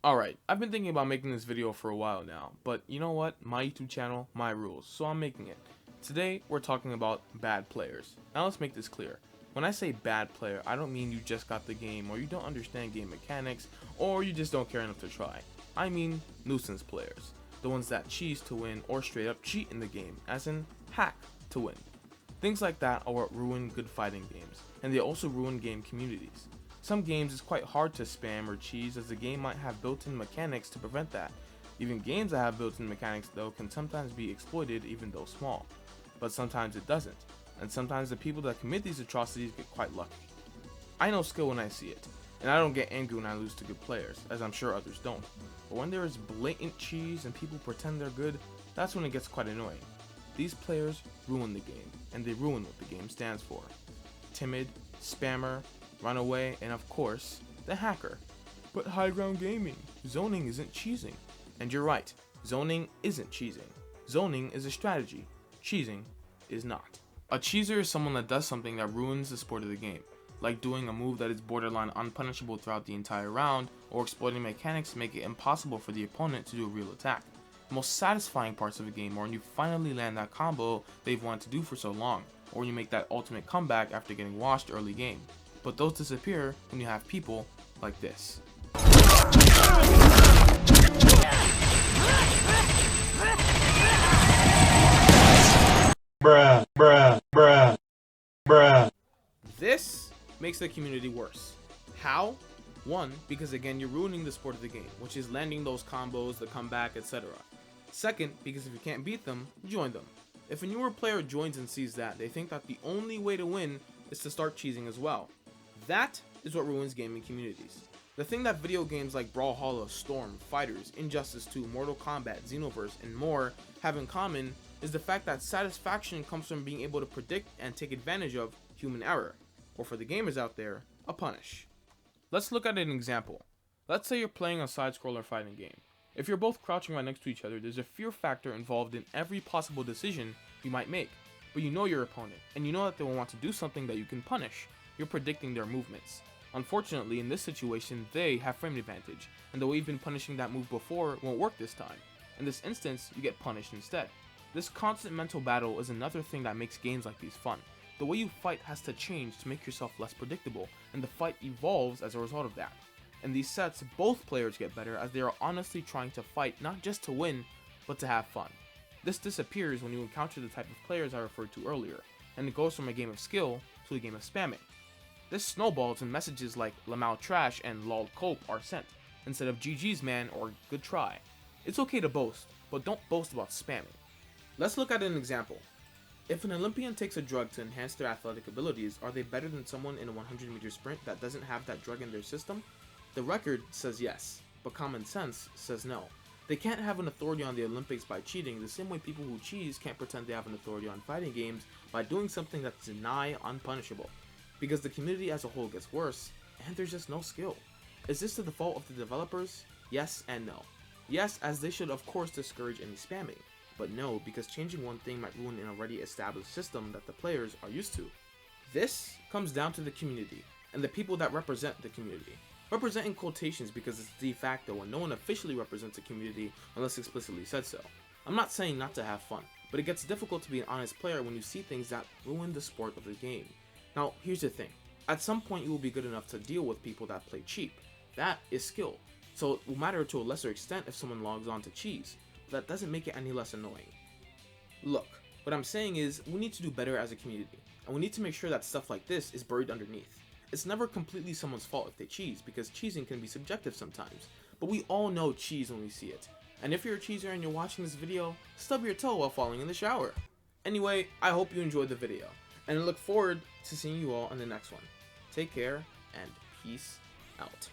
Alright, I've been thinking about making this video for a while now, but you know what? My YouTube channel, my rules, so I'm making it. Today, we're talking about bad players. Now let's make this clear. When I say bad player, I don't mean you just got the game, or you don't understand game mechanics, or you just don't care enough to try. I mean nuisance players. The ones that cheese to win, or straight up cheat in the game, as in hack to win. Things like that are what ruin good fighting games, and they also ruin game communities. Some games it's quite hard to spam or cheese, as the game might have built-in mechanics to prevent that. Even games that have built-in mechanics though can sometimes be exploited, even though small. But sometimes it doesn't, and sometimes the people that commit these atrocities get quite lucky. I know skill when I see it, and I don't get angry when I lose to good players, as I'm sure others don't. But when there is blatant cheese and people pretend they're good, that's when it gets quite annoying. These players ruin the game, and they ruin what the game stands for. Timid, spammer, runaway, and of course, the hacker. But high ground gaming, zoning isn't cheesing. And you're right, zoning isn't cheesing. Zoning is a strategy, cheesing is not. A cheeser is someone that does something that ruins the sport of the game, like doing a move that is borderline unpunishable throughout the entire round, or exploiting mechanics to make it impossible for the opponent to do a real attack. The most satisfying parts of a game are when you finally land that combo they've wanted to do for so long, or when you make that ultimate comeback after getting washed early game. But those disappear when you have people like this. Bruh, bruh, bruh, bruh. This makes the community worse. How? One, because again you're ruining the sport of the game, which is landing those combos, the comeback, etc. Second, because if you can't beat them, join them. If a newer player joins and sees that, they think that the only way to win is to start cheesing as well. That is what ruins gaming communities. The thing that video games like Brawlhalla, Storm, Fighters, Injustice 2, Mortal Kombat, Xenoverse, and more have in common is the fact that satisfaction comes from being able to predict and take advantage of human error, or for the gamers out there, a punish. Let's look at an example. Let's say you're playing a side-scroller fighting game. If you're both crouching right next to each other, there's a fear factor involved in every possible decision you might make. But you know your opponent, and you know that they will want to do something that you can punish. You're predicting their movements. Unfortunately, in this situation, they have frame advantage, and the way you've been punishing that move before won't work this time. In this instance, you get punished instead. This constant mental battle is another thing that makes games like these fun. The way you fight has to change to make yourself less predictable, and the fight evolves as a result of that. In these sets, both players get better as they are honestly trying to fight not just to win, but to have fun. This disappears when you encounter the type of players I referred to earlier, and it goes from a game of skill to a game of spamming. This snowballs when messages like Lamau Trash and Lol Cope are sent, instead of GG's man or good try. It's okay to boast, but don't boast about spamming. Let's look at an example. If an Olympian takes a drug to enhance their athletic abilities, are they better than someone in a 100-meter sprint that doesn't have that drug in their system? The record says yes, but common sense says no. They can't have an authority on the Olympics by cheating, the same way people who cheese can't pretend they have an authority on fighting games by doing something that's nigh unpunishable. Because the community as a whole gets worse, and there's just no skill. Is this to the fault of the developers? Yes and no. Yes, as they should of course discourage any spamming, but no, because changing one thing might ruin an already established system that the players are used to. This comes down to the community, and the people that represent the community. Represent in quotations because it's de facto and no one officially represents a community unless explicitly said so. I'm not saying not to have fun, but it gets difficult to be an honest player when you see things that ruin the sport of the game. Now, here's the thing. At some point you will be good enough to deal with people that play cheap. That is skill. So it will matter to a lesser extent if someone logs on to cheese, but that doesn't make it any less annoying. Look, what I'm saying is we need to do better as a community, and we need to make sure that stuff like this is buried underneath. It's never completely someone's fault if they cheese, because cheesing can be subjective sometimes, but we all know cheese when we see it. And if you're a cheeser and you're watching this video, stub your toe while falling in the shower. Anyway, I hope you enjoyed the video, and I look forward to seeing you all in the next one. Take care, and peace out.